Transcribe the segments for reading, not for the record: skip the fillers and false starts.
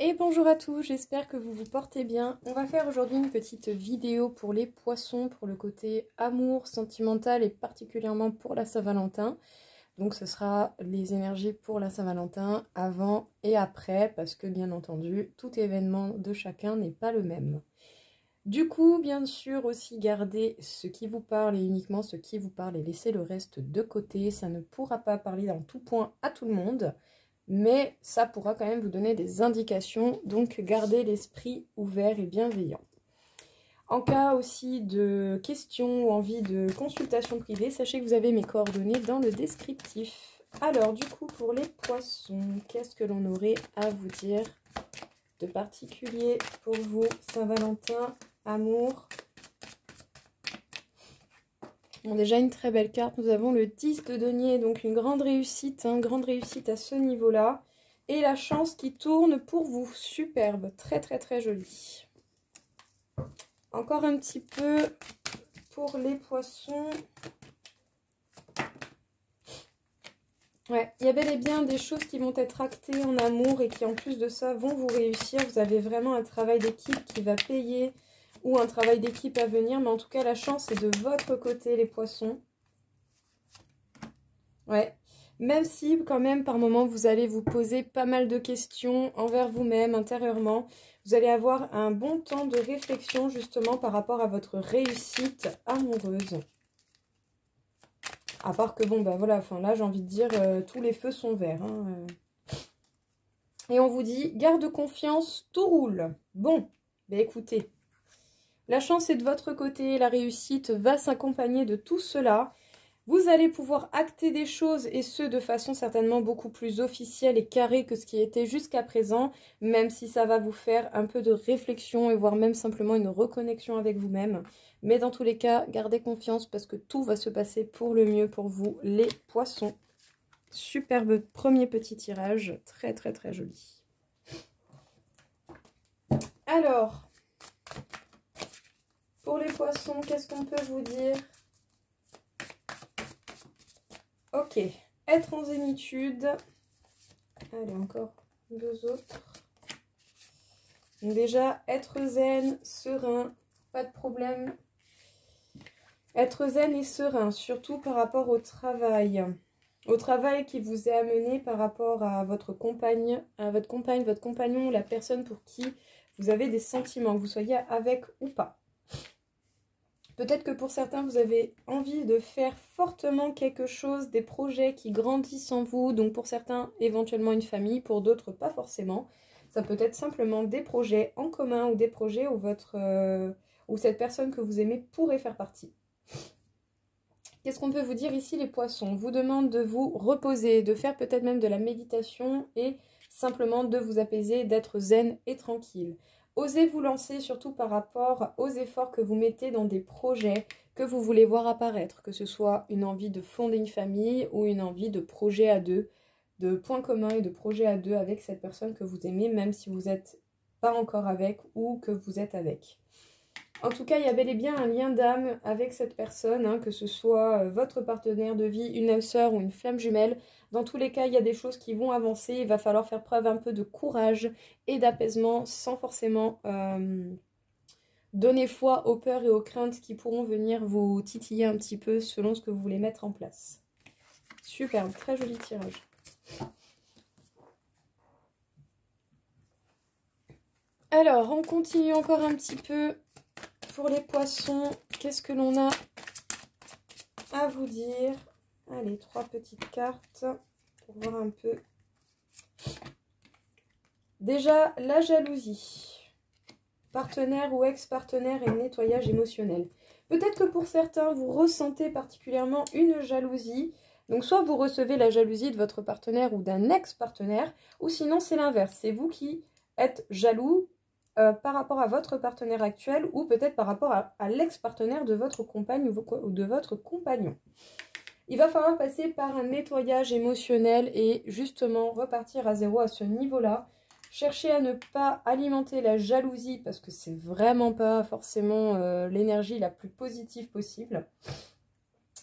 Et bonjour à tous, j'espère que vous vous portez bien. On va faire aujourd'hui une petite vidéo pour les poissons, pour le côté amour, sentimental et particulièrement pour la Saint-Valentin. Donc ce sera les énergies pour la Saint-Valentin avant et après, parce que bien entendu, tout événement de chacun n'est pas le même. Du coup, bien sûr, aussi gardez ce qui vous parle et uniquement ce qui vous parle et laissez le reste de côté. Ça ne pourra pas parler dans tout point à tout le monde, mais ça pourra quand même vous donner des indications, donc gardez l'esprit ouvert et bienveillant. En cas aussi de questions ou envie de consultation privée, sachez que vous avez mes coordonnées dans le descriptif. Alors du coup, pour les poissons, qu'est-ce que l'on aurait à vous dire de particulier pour vous, Saint-Valentin, amour? Bon, déjà une très belle carte, nous avons le 10 de denier, donc une grande réussite à ce niveau-là. Et la chance qui tourne pour vous, superbe, très très très joli. Encore un petit peu pour les poissons. Ouais, il y a bel et bien des choses qui vont être actées en amour et qui en plus de ça vont vous réussir. Vous avez vraiment un travail d'équipe qui va payer ou un travail d'équipe à venir. Mais en tout cas, la chance est de votre côté, les poissons. Ouais, même si quand même par moment vous allez vous poser pas mal de questions envers vous-même, intérieurement. Vous allez avoir un bon temps de réflexion justement par rapport à votre réussite amoureuse. À part que bon, ben voilà, enfin là j'ai envie de dire, tous les feux sont verts. Hein. Et on vous dit, garde confiance, tout roule. Bon, ben écoutez, la chance est de votre côté, la réussite va s'accompagner de tout cela. Vous allez pouvoir acter des choses et ce de façon certainement beaucoup plus officielle et carrée que ce qui était jusqu'à présent, même si ça va vous faire un peu de réflexion et voire même simplement une reconnexion avec vous-même. Mais dans tous les cas, gardez confiance parce que tout va se passer pour le mieux pour vous, les poissons. Superbe premier petit tirage, très très très joli. Alors, pour les poissons, qu'est-ce qu'on peut vous dire ? Ok, être en zénitude. Allez, encore deux autres. Donc déjà, être zen, serein, pas de problème. Être zen et serein, surtout par rapport au travail. Au travail qui vous est amené par rapport à votre compagne, votre compagnon, la personne pour qui vous avez des sentiments, que vous soyez avec ou pas. Peut-être que pour certains, vous avez envie de faire fortement quelque chose, des projets qui grandissent en vous. Donc pour certains, éventuellement une famille, pour d'autres, pas forcément. Ça peut être simplement des projets en commun ou des projets où cette personne que vous aimez pourrait faire partie. Qu'est-ce qu'on peut vous dire ici, les poissons? On vous demande de vous reposer, de faire peut-être même de la méditation et simplement de vous apaiser, d'être zen et tranquille. Osez vous lancer surtout par rapport aux efforts que vous mettez dans des projets que vous voulez voir apparaître, que ce soit une envie de fonder une famille ou une envie de projet à deux, de points communs et de projets à deux avec cette personne que vous aimez, même si vous n'êtes pas encore avec ou que vous êtes avec. En tout cas, il y a bel et bien un lien d'âme avec cette personne, hein, que ce soit votre partenaire de vie, une âme sœur ou une flamme jumelle. Dans tous les cas, il y a des choses qui vont avancer. Il va falloir faire preuve un peu de courage et d'apaisement sans forcément donner foi aux peurs et aux craintes qui pourront venir vous titiller un petit peu selon ce que vous voulez mettre en place. Superbe, très joli tirage. Alors, on continue encore un petit peu. Pour les poissons, qu'est-ce que l'on a à vous dire? Allez, trois petites cartes pour voir un peu. Déjà, la jalousie. Partenaire ou ex-partenaire et nettoyage émotionnel. Peut-être que pour certains, vous ressentez particulièrement une jalousie. Donc, soit vous recevez la jalousie de votre partenaire ou d'un ex-partenaire, ou sinon, c'est l'inverse. C'est vous qui êtes jaloux par rapport à votre partenaire actuel ou peut-être par rapport à l'ex-partenaire de votre compagne ou de votre compagnon. Il va falloir passer par un nettoyage émotionnel et justement repartir à zéro à ce niveau-là. Cherchez à ne pas alimenter la jalousie parce que c'est vraiment pas forcément l'énergie la plus positive possible.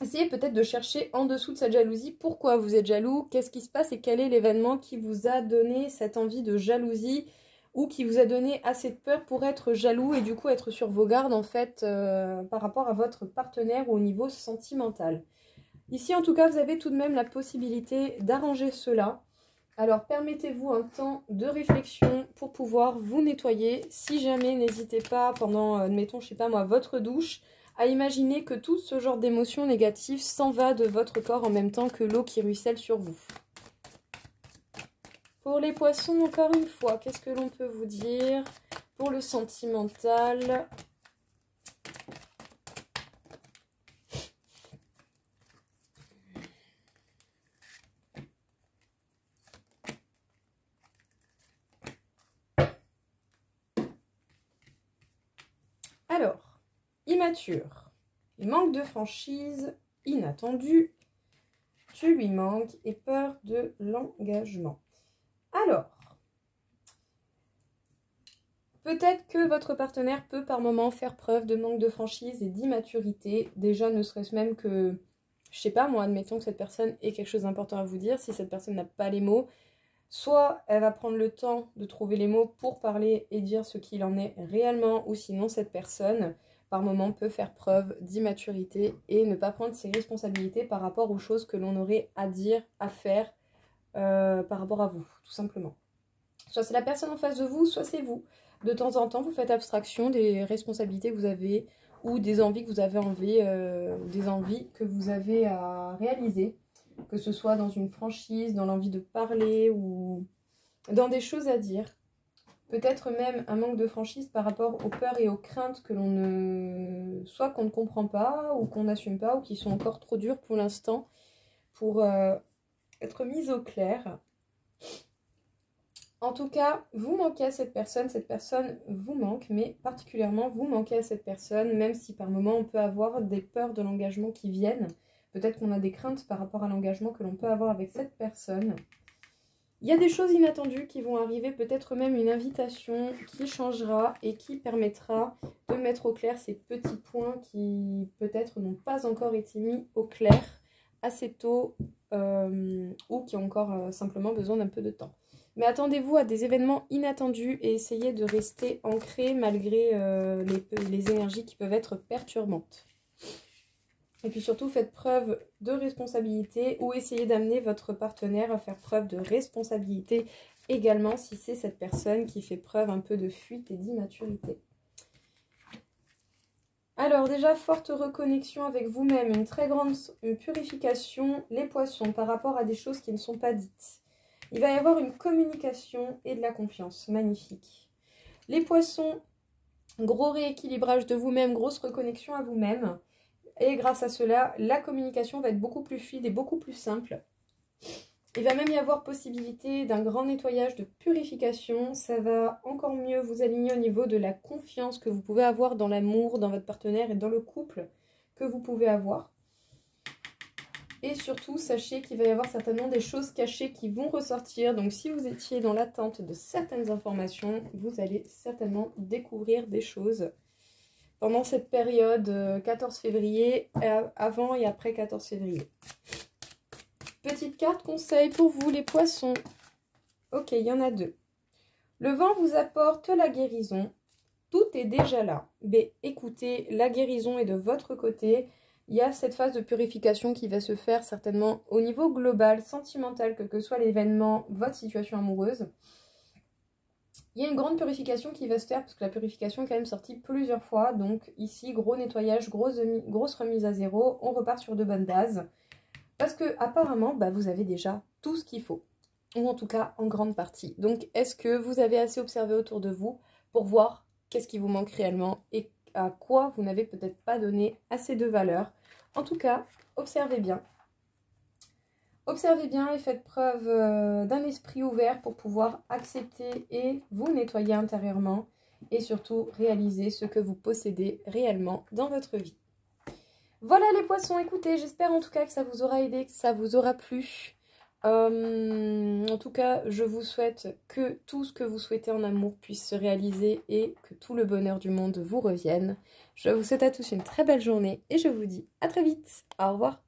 Essayez peut-être de chercher en dessous de cette jalousie pourquoi vous êtes jaloux, qu'est-ce qui se passe et quel est l'événement qui vous a donné cette envie de jalousie ou qui vous a donné assez de peur pour être jaloux et du coup être sur vos gardes en fait par rapport à votre partenaire ou au niveau sentimental. Ici en tout cas vous avez tout de même la possibilité d'arranger cela. Alors permettez-vous un temps de réflexion pour pouvoir vous nettoyer. Si jamais, n'hésitez pas pendant, admettons, je sais pas moi, votre douche, à imaginer que tout ce genre d'émotions négatives s'en va de votre corps en même temps que l'eau qui ruisselle sur vous. Pour les poissons, encore une fois, qu'est-ce que l'on peut vous dire pour le sentimental ? Alors, immature, il manque de franchise, inattendu, tu lui manques et peur de l'engagement. Alors, peut-être que votre partenaire peut par moment faire preuve de manque de franchise et d'immaturité. Déjà, ne serait-ce même que, je sais pas moi, admettons que cette personne ait quelque chose d'important à vous dire. Si cette personne n'a pas les mots, soit elle va prendre le temps de trouver les mots pour parler et dire ce qu'il en est réellement, ou sinon cette personne, par moment, peut faire preuve d'immaturité et ne pas prendre ses responsabilités par rapport aux choses que l'on aurait à dire, à faire par rapport à vous, tout simplement. Soit c'est la personne en face de vous, soit c'est vous. De temps en temps, vous faites abstraction des responsabilités que vous avez ou des envies que vous avez à réaliser. Que ce soit dans une franchise, dans l'envie de parler ou dans des choses à dire. Peut-être même un manque de franchise par rapport aux peurs et aux craintes que l'on ne... soit qu'on ne comprend pas ou qu'on n'assume pas ou qui sont encore trop dures pour l'instant pour être mises au clair. En tout cas, vous manquez à cette personne vous manque, mais particulièrement vous manquez à cette personne, même si par moment on peut avoir des peurs de l'engagement qui viennent. Peut-être qu'on a des craintes par rapport à l'engagement que l'on peut avoir avec cette personne. Il y a des choses inattendues qui vont arriver, peut-être même une invitation qui changera et qui permettra de mettre au clair ces petits points qui peut-être n'ont pas encore été mis au clair assez tôt ou qui ont encore simplement besoin d'un peu de temps. Mais attendez-vous à des événements inattendus et essayez de rester ancré malgré les énergies qui peuvent être perturbantes. Et puis surtout, faites preuve de responsabilité ou essayez d'amener votre partenaire à faire preuve de responsabilité également si c'est cette personne qui fait preuve un peu de fuite et d'immaturité. Alors déjà, forte reconnexion avec vous-même, une très grande purification, les poissons, par rapport à des choses qui ne sont pas dites. Il va y avoir une communication et de la confiance, magnifique. Les poissons, gros rééquilibrage de vous-même, grosse reconnexion à vous-même. Et grâce à cela, la communication va être beaucoup plus fluide et beaucoup plus simple. Il va même y avoir possibilité d'un grand nettoyage de purification. Ça va encore mieux vous aligner au niveau de la confiance que vous pouvez avoir dans l'amour, dans votre partenaire et dans le couple que vous pouvez avoir. Et surtout, sachez qu'il va y avoir certainement des choses cachées qui vont ressortir. Donc si vous étiez dans l'attente de certaines informations, vous allez certainement découvrir des choses pendant cette période 14 février, avant et après 14 février. Petite carte conseil pour vous les poissons. Ok, il y en a deux. Le vent vous apporte la guérison. Tout est déjà là. Mais écoutez, la guérison est de votre côté. Il y a cette phase de purification qui va se faire certainement au niveau global, sentimental, quel que soit l'événement, votre situation amoureuse. Il y a une grande purification qui va se faire parce que la purification est quand même sortie plusieurs fois. Donc ici, gros nettoyage, grosse remise à zéro. On repart sur de bonnes bases. Parce que apparemment, vous avez déjà tout ce qu'il faut. Ou en tout cas, en grande partie. Donc est-ce que vous avez assez observé autour de vous pour voir qu'est-ce qui vous manque réellement et à quoi vous n'avez peut-être pas donné assez de valeur. En tout cas, observez bien. Observez bien et faites preuve d'un esprit ouvert pour pouvoir accepter et vous nettoyer intérieurement et surtout réaliser ce que vous possédez réellement dans votre vie. Voilà les poissons, écoutez, j'espère en tout cas que ça vous aura aidé, que ça vous aura plu. En tout cas, je vous souhaite que tout ce que vous souhaitez en amour puisse se réaliser et que tout le bonheur du monde vous revienne. Je vous souhaite à tous une très belle journée et je vous dis à très vite. Au revoir.